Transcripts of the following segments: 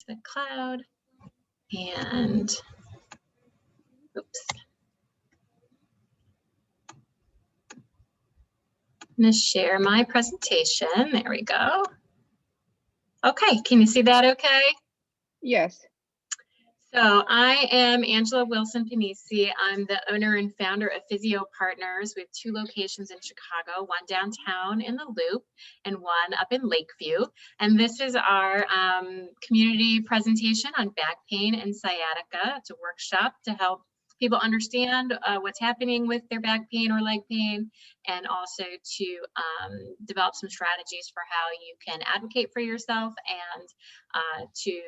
the cloud and oops. I'm going to share my presentation. There we go. Okay, can you see that okay? Yes. So I am Angela Wilson Panisi. I'm the owner and founder of Physio Partners. We have 2 locations in Chicago, one downtown in the Loop and one up in Lakeview. And this is our community presentation on back pain and sciatica. It's a workshop to help people understand what's happening with their back pain or leg pain, and also to develop some strategies for how you can advocate for yourself and to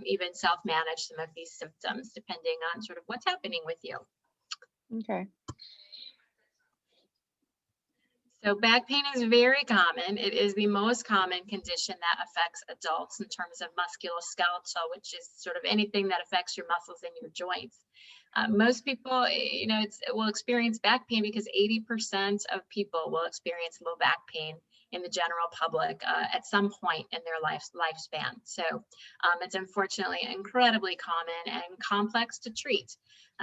even self-manage some of these symptoms depending on sort of what's happening with you. Okay. So back pain is very common. It is the most common condition that affects adults in terms of musculoskeletal, which is sort of anything that affects your muscles and your joints. Most people, will experience back pain because 80% of people will experience low back pain in the general public at some point in their lifespan. So it's unfortunately incredibly common and complex to treat.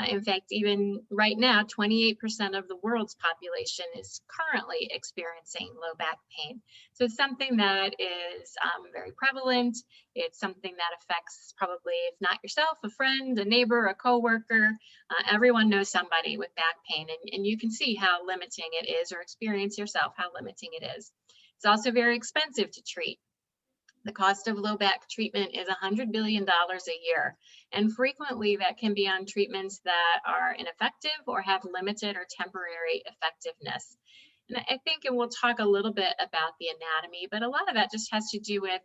In fact, even right now, 28% of the world's population is currently experiencing low back pain. So it's something that is very prevalent. It's something that affects probably, if not yourself, a friend, a neighbor, a coworker. Everyone knows somebody with back pain, and you can see how limiting it is, or experience yourself how limiting it is. It's also very expensive to treat. The cost of low back treatment is $100 billion a year, and frequently that can be on treatments that are ineffective or have limited or temporary effectiveness. And I think, and we'll talk a little bit about the anatomy, but a lot of that just has to do with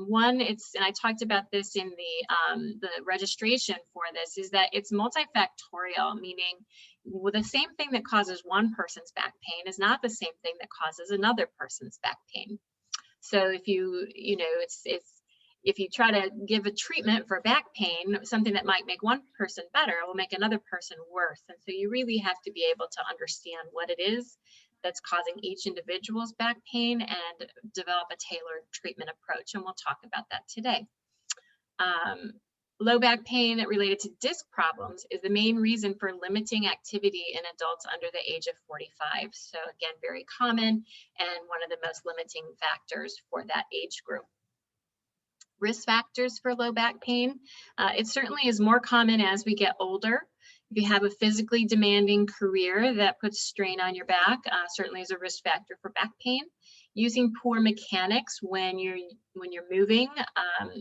one, and I talked about this in the registration for this, is that it's multifactorial, meaning the same thing that causes one person's back pain is not the same thing that causes another person's back pain. So if if you try to give a treatment for back pain, something that might make one person better will make another person worse. And so you really have to be able to understand what it is that's causing each individual's back pain and develop a tailored treatment approach. And we'll talk about that today. Low back pain related to disc problems is the main reason for limiting activity in adults under the age of 45. So again, very common and one of the most limiting factors for that age group. Risk factors for low back pain. It certainly is more common as we get older. If you have a physically demanding career that puts strain on your back, certainly is a risk factor for back pain. Using poor mechanics when you're moving,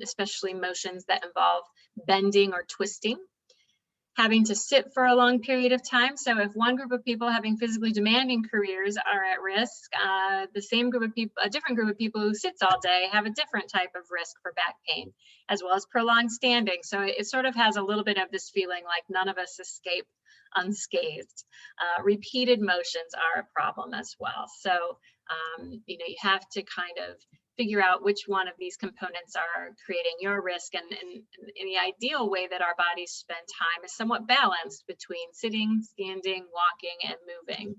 especially motions that involve bending or twisting. Having to sit for a long period of time. So if one group of people having physically demanding careers are at risk, the same group of people, a different group of people who sits all day have a different type of risk for back pain, as well as prolonged standing. So it sort of has a little bit of this feeling like none of us escape unscathed. Repeated motions are a problem as well. So, you have to kind of figure out which one of these components are creating your risk, and in the ideal way that our bodies spend time is somewhat balanced between sitting, standing, walking, and moving.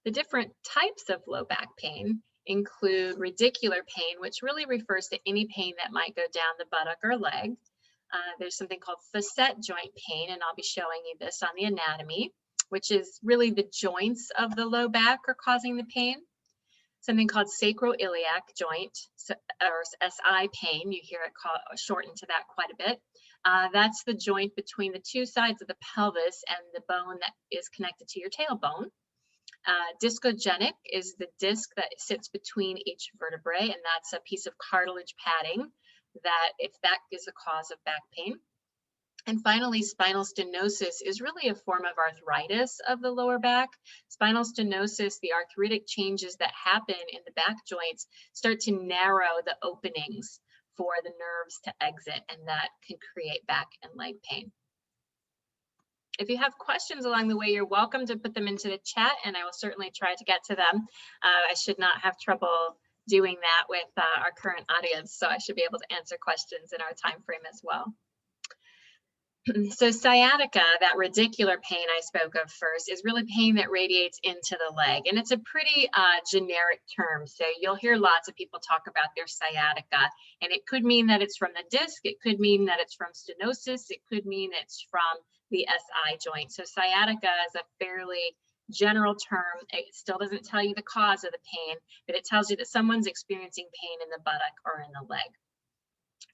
The different types of low back pain include radicular pain, which really refers to any pain that might go down the buttock or leg. There's something called facet joint pain, and I'll be showing you this on the anatomy, which is really the joints of the low back are causing the pain. Something called sacroiliac joint, or SI pain. You hear it shortened to that quite a bit. That's the joint between the two sides of the pelvis and the bone that is connected to your tailbone. Discogenic is the disc that sits between each vertebrae, and that's a piece of cartilage padding that, if that is a cause of back pain. And finally, spinal stenosis is really a form of arthritis of the lower back. Spinal stenosis, the arthritic changes that happen in the back joints, start to narrow the openings for the nerves to exit, and that can create back and leg pain. If you have questions along the way, you're welcome to put them into the chat, and I will certainly try to get to them. I should not have trouble doing that with our current audience, so I should be able to answer questions in our time frame as well. So sciatica, that radicular pain I spoke of first, is really pain that radiates into the leg. And it's a pretty generic term. So you'll hear lots of people talk about their sciatica. And it could mean that it's from the disc. It could mean that it's from stenosis. It could mean it's from the SI joint. So sciatica is a fairly general term. It still doesn't tell you the cause of the pain, but it tells you that someone's experiencing pain in the buttock or in the leg.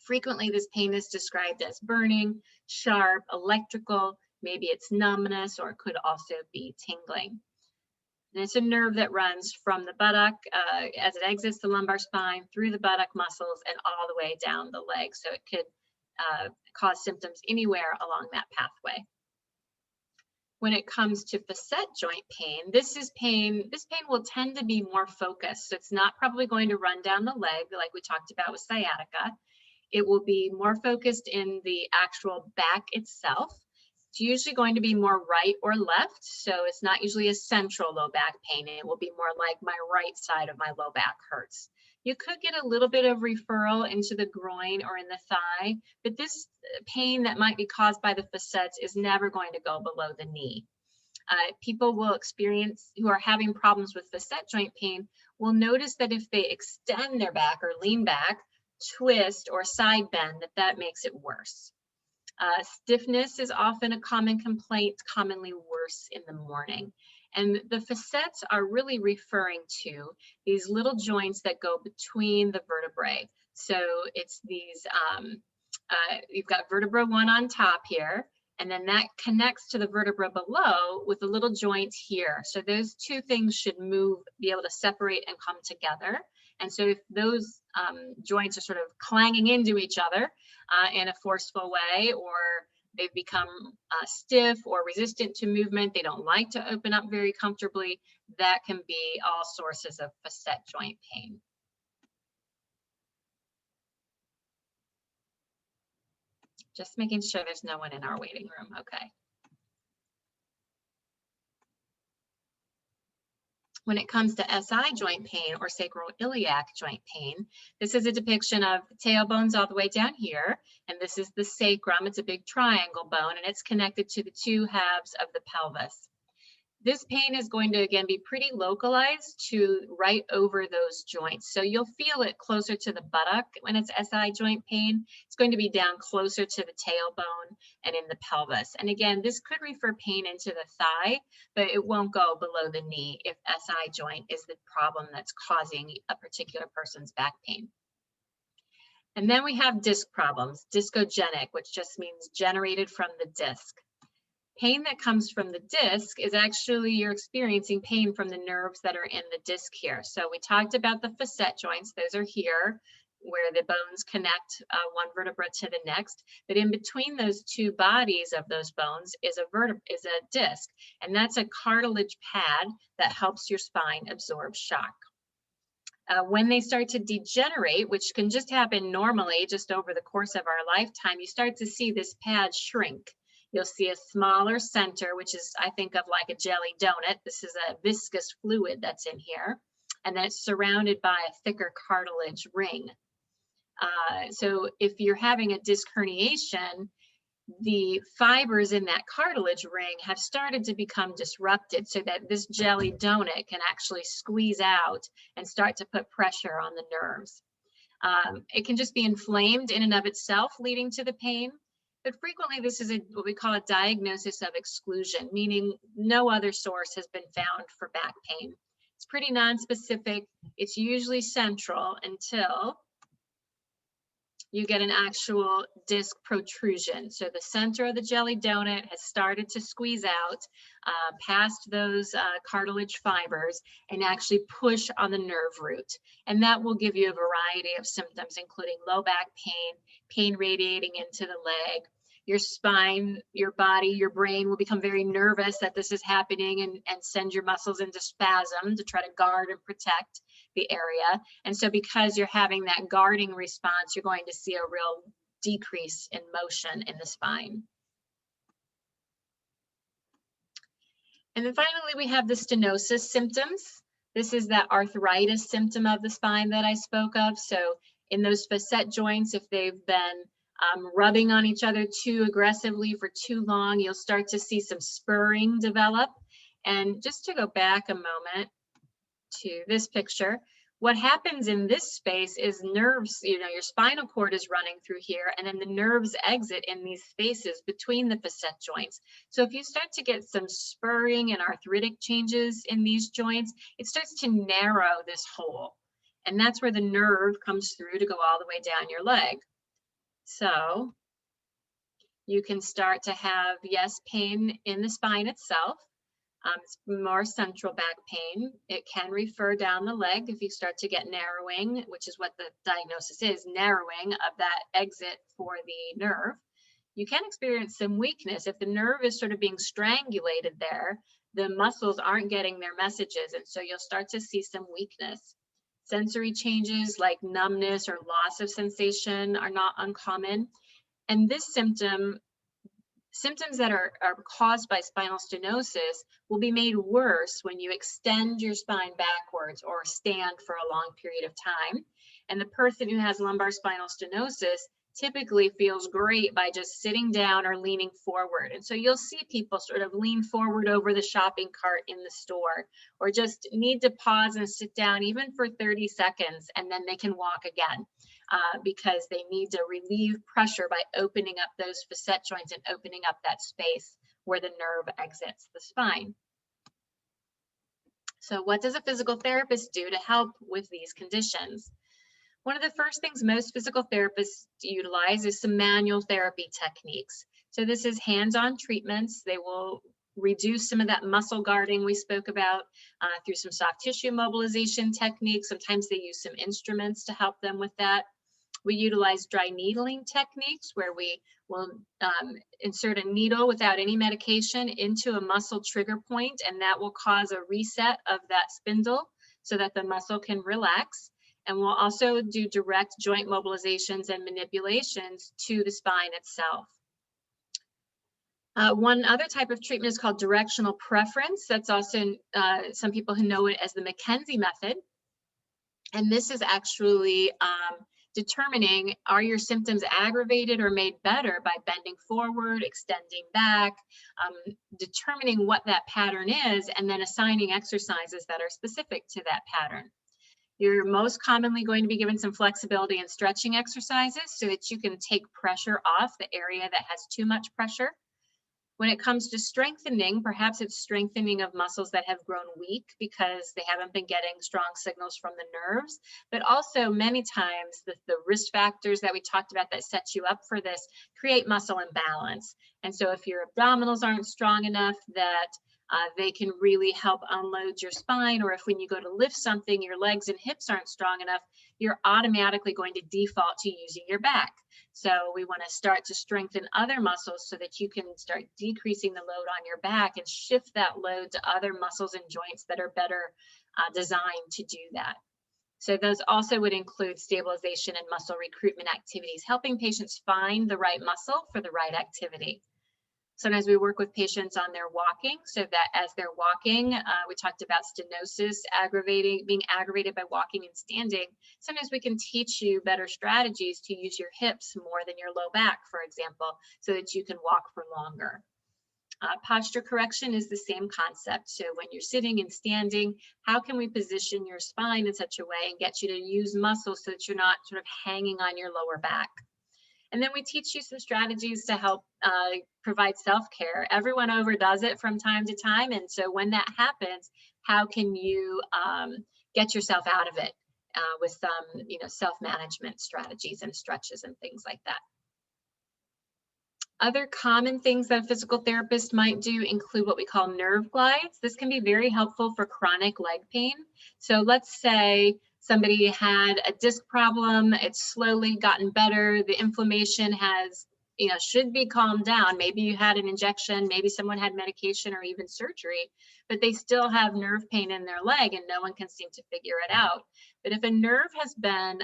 Frequently, this pain is described as burning, sharp, electrical, maybe it's numbness, or it could also be tingling. And it's a nerve that runs from the buttock as it exits the lumbar spine through the buttock muscles and all the way down the leg. So it could cause symptoms anywhere along that pathway. When it comes to facet joint pain, this pain will tend to be more focused. So it's not probably going to run down the leg like we talked about with sciatica. It will be more focused in the actual back itself. It's usually going to be more right or left. So it's not usually a central low back pain. It will be more like my right side of my low back hurts. You could get a little bit of referral into the groin or in the thigh, but this pain that might be caused by the facets is never going to go below the knee. People will experience, who are having problems with facet joint pain, will notice that if they extend their back or lean back, twist or side bend, that makes it worse. Stiffness is often a common complaint, commonly worse in the morning. And the facets are really referring to these little joints that go between the vertebrae. So it's these, you've got vertebra 1 on top here, and then that connects to the vertebra below with the little joints here. So those two things should be able to separate and come together. And so if those joints are sort of clanging into each other in a forceful way, or they've become stiff or resistant to movement, they don't like to open up very comfortably, that can be all sources of facet joint pain. Just making sure there's no one in our waiting room. Okay. When it comes to SI joint pain or sacroiliac joint pain, this is a depiction of the tailbones all the way down here, and this is the sacrum. It's a big triangle bone, and it's connected to the two halves of the pelvis. This pain is going to, again, be pretty localized to right over those joints. So you'll feel it closer to the buttock when it's SI joint pain. It's going to be down closer to the tailbone and in the pelvis. And again, this could refer pain into the thigh, but it won't go below the knee if SI joint is the problem that's causing a particular person's back pain. And then we have disc problems, discogenic, which just means generated from the disc. Pain that comes from the disc is actually you're experiencing pain from the nerves that are in the disc here. So we talked about the facet joints. Those are here where the bones connect one vertebra to the next. But in between those two bodies of those bones is a disc. And that's a cartilage pad that helps your spine absorb shock. When they start to degenerate, which can just happen normally just over the course of our lifetime, you start to see this pad shrink. You'll see a smaller center, which is, I think of like a jelly donut. This is a viscous fluid that's in here. And then it's surrounded by a thicker cartilage ring. So if you're having a disc herniation, the fibers in that cartilage ring have started to become disrupted so that this jelly donut can actually squeeze out and start to put pressure on the nerves. It can just be inflamed in and of itself, leading to the pain. But frequently, this is what we call a diagnosis of exclusion, meaning no other source has been found for back pain. It's pretty nonspecific. It's usually central until you get an actual disc protrusion. So the center of the jelly donut has started to squeeze out past those cartilage fibers and actually push on the nerve root. And that will give you a variety of symptoms, including low back pain, pain radiating into the leg. Your spine, your body, your brain will become very nervous that this is happening and send your muscles into spasm to try to guard and protect the area. And so because you're having that guarding response, you're going to see a real decrease in motion in the spine. And then finally, we have the stenosis symptoms. This is that arthritis symptom of the spine that I spoke of. So in those facet joints, if they've been rubbing on each other too aggressively for too long, you'll start to see some spurring develop. And just to go back a moment to this picture, what happens in this space is nerves, your spinal cord is running through here, and then the nerves exit in these spaces between the facet joints. So if you start to get some spurring and arthritic changes in these joints, it starts to narrow this hole. And that's where the nerve comes through to go all the way down your leg. So you can start to have, yes, pain in the spine itself. It's more central back pain. It can refer down the leg if you start to get narrowing, which is what the diagnosis is, narrowing of that exit for the nerve. You can experience some weakness. If the nerve is sort of being strangulated there, the muscles aren't getting their messages, and so you'll start to see some weakness. Sensory changes like numbness or loss of sensation are not uncommon. And this symptoms that are caused by spinal stenosis will be made worse when you extend your spine backwards or stand for a long period of time. And the person who has lumbar spinal stenosis typically feels great by just sitting down or leaning forward. And so you'll see people sort of lean forward over the shopping cart in the store, or just need to pause and sit down even for 30 seconds, and then they can walk again. Because they need to relieve pressure by opening up those facet joints and opening up that space where the nerve exits the spine. So what does a physical therapist do to help with these conditions? One of the first things most physical therapists utilize is some manual therapy techniques. So this is hands-on treatments. They will reduce some of that muscle guarding we spoke about through some soft tissue mobilization techniques. Sometimes they use some instruments to help them with that. We utilize dry needling techniques where we will insert a needle without any medication into a muscle trigger point, and that will cause a reset of that spindle so that the muscle can relax. And we'll also do direct joint mobilizations and manipulations to the spine itself. One other type of treatment is called directional preference. That's also some people who know it as the McKenzie method. And this is actually determining, are your symptoms aggravated or made better by bending forward, extending back, determining what that pattern is, and then assigning exercises that are specific to that pattern. You're most commonly going to be given some flexibility and stretching exercises so that you can take pressure off the area that has too much pressure. When it comes to strengthening, perhaps it's strengthening of muscles that have grown weak because they haven't been getting strong signals from the nerves, but also many times the risk factors that we talked about that set you up for this create muscle imbalance. And so if your abdominals aren't strong enough that they can really help unload your spine, or if when you go to lift something, your legs and hips aren't strong enough, you're automatically going to default to using your back. So we want to start to strengthen other muscles so that you can start decreasing the load on your back and shift that load to other muscles and joints that are better designed to do that. So those also would include stabilization and muscle recruitment activities, helping patients find the right muscle for the right activity. Sometimes we work with patients on their walking so that as they're walking, we talked about stenosis being aggravated by walking and standing. Sometimes we can teach you better strategies to use your hips more than your low back, for example, so that you can walk for longer. Posture correction is the same concept. So when you're sitting and standing, how can we position your spine in such a way and get you to use muscles so that you're not sort of hanging on your lower back? And then we teach you some strategies to help provide self-care. Everyone overdoes it from time to time. And so when that happens, how can you get yourself out of it with some, self-management strategies and stretches and things like that. Other common things that a physical therapist might do include what we call nerve glides. This can be very helpful for chronic leg pain. So let's say somebody had a disc problem, it's slowly gotten better, the inflammation has, should be calmed down. Maybe you had an injection, maybe someone had medication or even surgery, but they still have nerve pain in their leg and no one can seem to figure it out. But if a nerve has been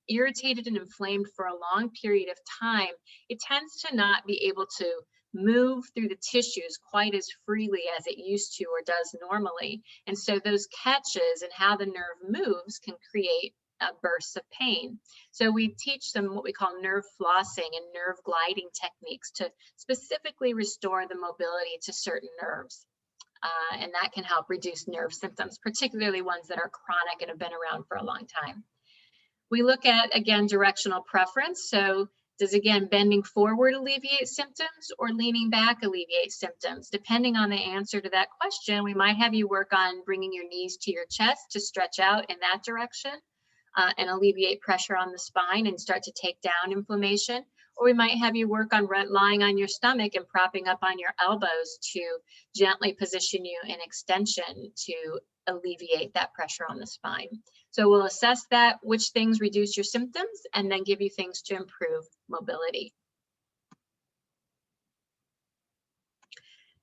irritated and inflamed for a long period of time, it tends to not be able to move through the tissues quite as freely as it used to or does normally. And so those catches and how the nerve moves can create bursts of pain. So we teach them what we call nerve flossing and nerve gliding techniques to specifically restore the mobility to certain nerves. And that can help reduce nerve symptoms, particularly ones that are chronic and have been around for a long time. We look at, again, directional preference. So does, again, bending forward alleviate symptoms or leaning back alleviate symptoms? Depending on the answer to that question, we might have you work on bringing your knees to your chest to stretch out in that direction and alleviate pressure on the spine and start to take down inflammation. Or we might have you work on lying on your stomach and propping up on your elbows to gently position you in extension to alleviate that pressure on the spine. So we'll assess that, which things reduce your symptoms, and then give you things to improve mobility.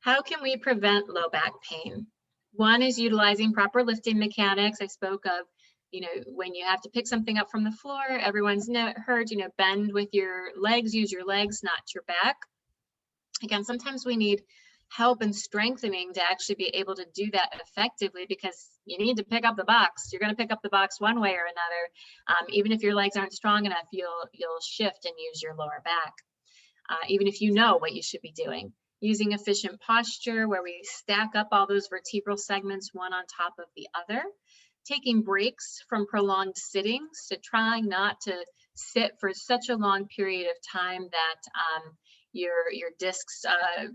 How can we prevent low back pain? One is utilizing proper lifting mechanics. I spoke of, when you have to pick something up from the floor, everyone's heard, bend with your legs, use your legs, not your back. Again, sometimes we need help and strengthening to actually be able to do that effectively, because you need to pick up the box. You're going to pick up the box one way or another. Even if your legs aren't strong enough, you'll shift and use your lower back, even if you know what you should be doing. Using efficient posture where we stack up all those vertebral segments one on top of the other. Taking breaks from prolonged sittings, so trying not to sit for such a long period of time that your discs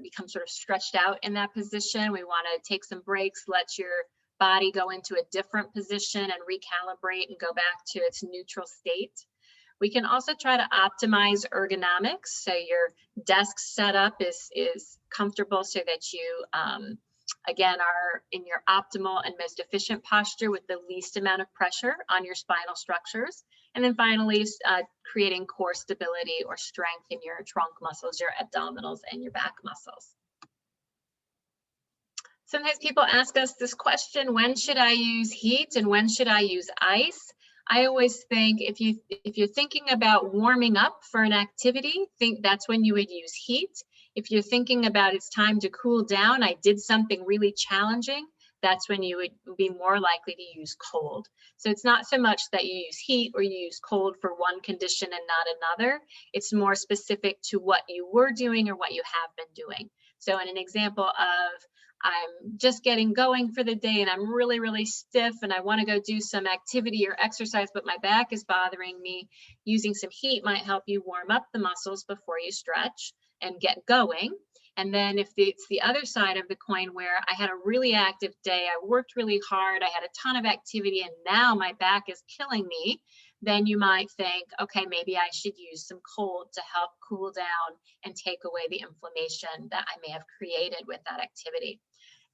become sort of stretched out in that position. We want to take some breaks, let your body go into a different position and recalibrate and go back to its neutral state. We can also try to optimize ergonomics, so your desk setup is comfortable so that you again, are in your optimal and most efficient posture with the least amount of pressure on your spinal structures. And then finally, creating core stability or strength in your trunk muscles, your abdominals, and your back muscles. Sometimes people ask us this question: when should I use heat and when should I use ice? I always think if you're thinking about warming up for an activity, think that's when you would use heat. If you're thinking about it's time to cool down, I did something really challenging, that's when you would be more likely to use cold. So it's not so much that you use heat or you use cold for one condition and not another. It's more specific to what you were doing or what you have been doing. So in an example of, I'm just getting going for the day and I'm really, really stiff and I want to go do some activity or exercise, but my back is bothering me, using some heat might help you warm up the muscles before you stretch and get going. And then if it's the other side of the coin where I had a really active day, I worked really hard, I had a ton of activity, and now my back is killing me, then you might think, okay, maybe I should use some cold to help cool down and take away the inflammation that I may have created with that activity.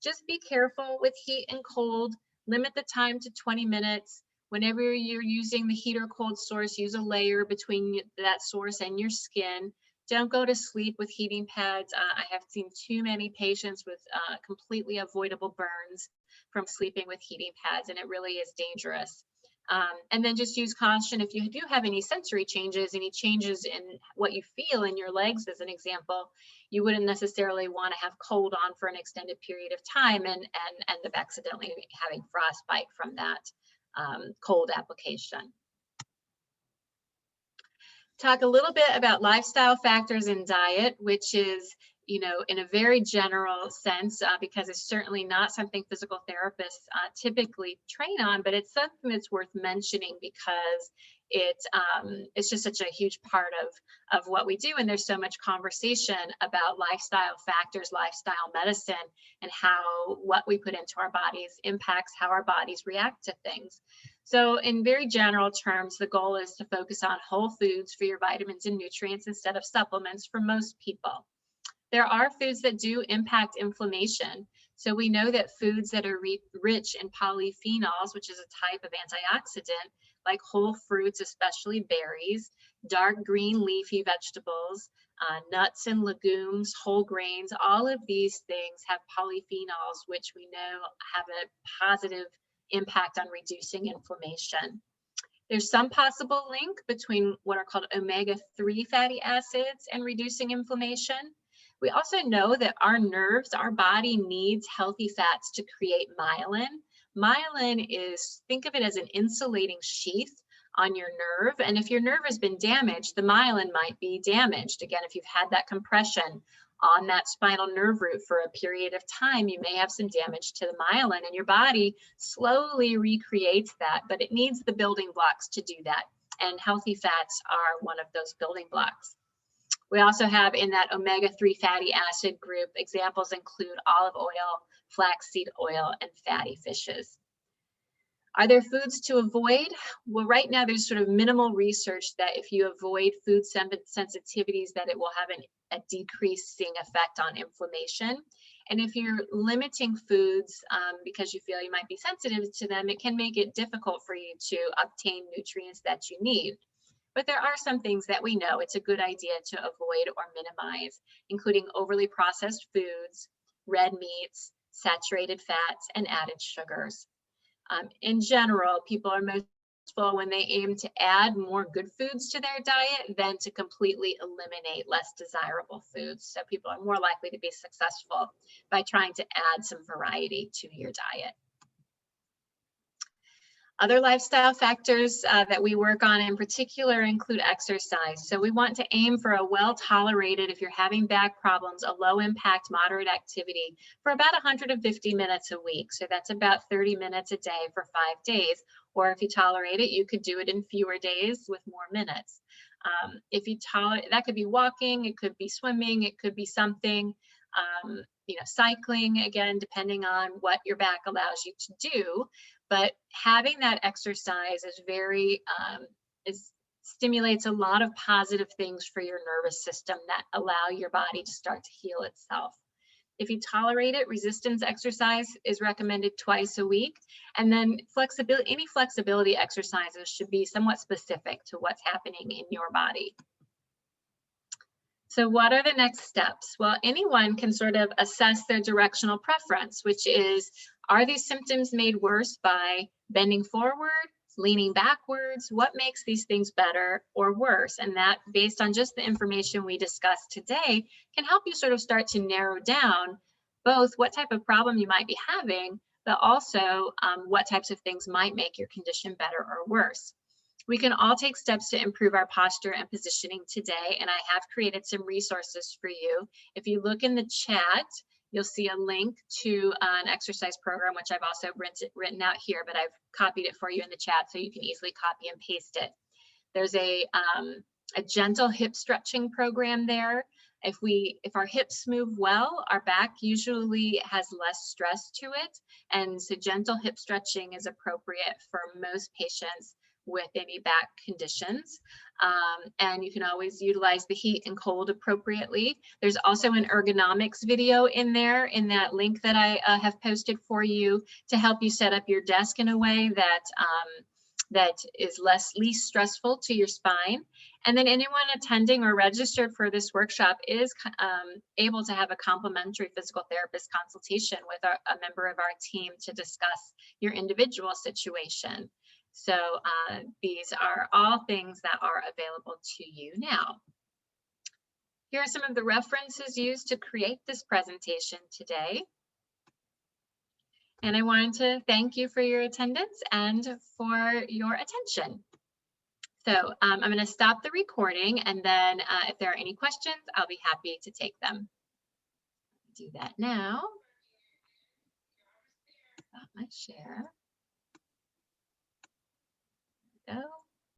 Just be careful with heat and cold. Limit the time to 20 minutes. Whenever you're using the heat or cold source, use a layer between that source and your skin. Don't go to sleep with heating pads. I have seen too many patients with completely avoidable burns from sleeping with heating pads, and it really is dangerous. And then just use caution if you do have any sensory changes, any changes in what you feel in your legs, as an example. You wouldn't necessarily want to have cold on for an extended period of time and end up accidentally having frostbite from that cold application. Talk a little bit about lifestyle factors in diet, which is, in a very general sense, because it's certainly not something physical therapists typically train on, but it's something that's worth mentioning because it's just such a huge part of what we do. And there's so much conversation about lifestyle factors, lifestyle medicine, and how what we put into our bodies impacts how our bodies react to things. So in very general terms, the goal is to focus on whole foods for your vitamins and nutrients instead of supplements for most people. There are foods that do impact inflammation. So we know that foods that are rich in polyphenols, which is a type of antioxidant, like whole fruits, especially berries, dark green leafy vegetables, nuts and legumes, whole grains, all of these things have polyphenols, which we know have a positive impact on reducing inflammation. There's some possible link between what are called omega-3 fatty acids and reducing inflammation. We also know that our nerves, our body needs healthy fats to create myelin. Myelin is, think of it as an insulating sheath on your nerve. And if your nerve has been damaged, the myelin might be damaged. Again, if you've had that compression on that spinal nerve root for a period of time, you may have some damage to the myelin, and your body slowly recreates that, but it needs the building blocks to do that. And healthy fats are one of those building blocks. We also have in that omega-3 fatty acid group, examples include olive oil, flaxseed oil, and fatty fishes. Are there foods to avoid? Well, right now there's sort of minimal research that if you avoid food sensitivities, that it will have a decreasing effect on inflammation. And if you're limiting foods because you feel you might be sensitive to them, it can make it difficult for you to obtain nutrients that you need. But there are some things that we know it's a good idea to avoid or minimize, including overly processed foods, red meats, saturated fats, and added sugars. In general, people are most successful when they aim to add more good foods to their diet than to completely eliminate less desirable foods. So people are more likely to be successful by trying to add some variety to your diet. Other lifestyle factors that we work on in particular include exercise. So we want to aim for a well-tolerated, if you're having back problems, a low-impact, moderate activity for about 150 minutes a week. So that's about 30 minutes a day for 5 days. Or if you tolerate it, you could do it in fewer days with more minutes. If you tolerate, that could be walking, it could be swimming, it could be something, cycling, again, depending on what your back allows you to do. But having that exercise is stimulates a lot of positive things for your nervous system that allow your body to start to heal itself. If you tolerate it, resistance exercise is recommended twice a week. And then any flexibility exercises should be somewhat specific to what's happening in your body. So what are the next steps? Well, anyone can sort of assess their directional preference, which is, are these symptoms made worse by bending forward, leaning backwards? What makes these things better or worse? And that, based on just the information we discussed today, can help you sort of start to narrow down both what type of problem you might be having, but also what types of things might make your condition better or worse. We can all take steps to improve our posture and positioning today, and I have created some resources for you. If you look in the chat, you'll see a link to an exercise program, which I've also written out here, but I've copied it for you in the chat so you can easily copy and paste it. There's a gentle hip stretching program there. If our hips move well, our back usually has less stress to it, and so gentle hip stretching is appropriate for most patients with any back conditions. And you can always utilize the heat and cold appropriately. There's also an ergonomics video in there in that link that I have posted for you to help you set up your desk in a way that that is least stressful to your spine. And then anyone attending or registered for this workshop is able to have a complimentary physical therapist consultation with a member of our team to discuss your individual situation. So these are all things that are available to you now. Here are some of the references used to create this presentation today. And I wanted to thank you for your attendance and for your attention. So I'm going to stop the recording, and then if there are any questions, I'll be happy to take them. Do that now. Stop my share. There we go.